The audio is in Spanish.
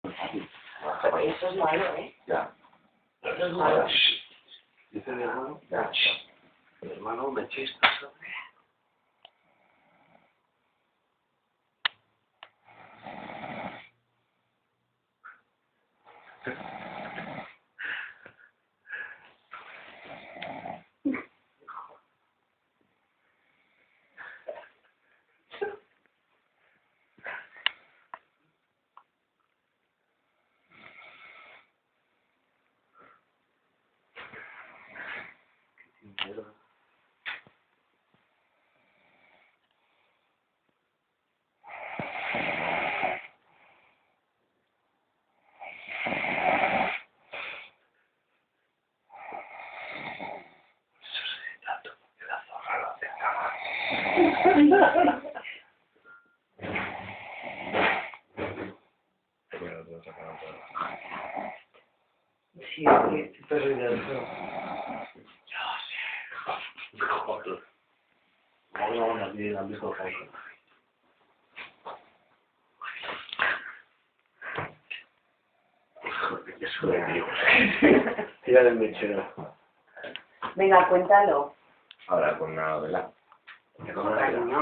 Eso es malo, ¿eh? Ya. Eso es malo. Dice mi hermano, ya. Mi hermano me chista, ¿sabes? Sí, es que peligroso. Joder. Vamos a ver al viejo Jaime. Joder, qué suerte, tío. Tira del mechero. Venga, cuéntalo. Ahora con una novela. Cariño.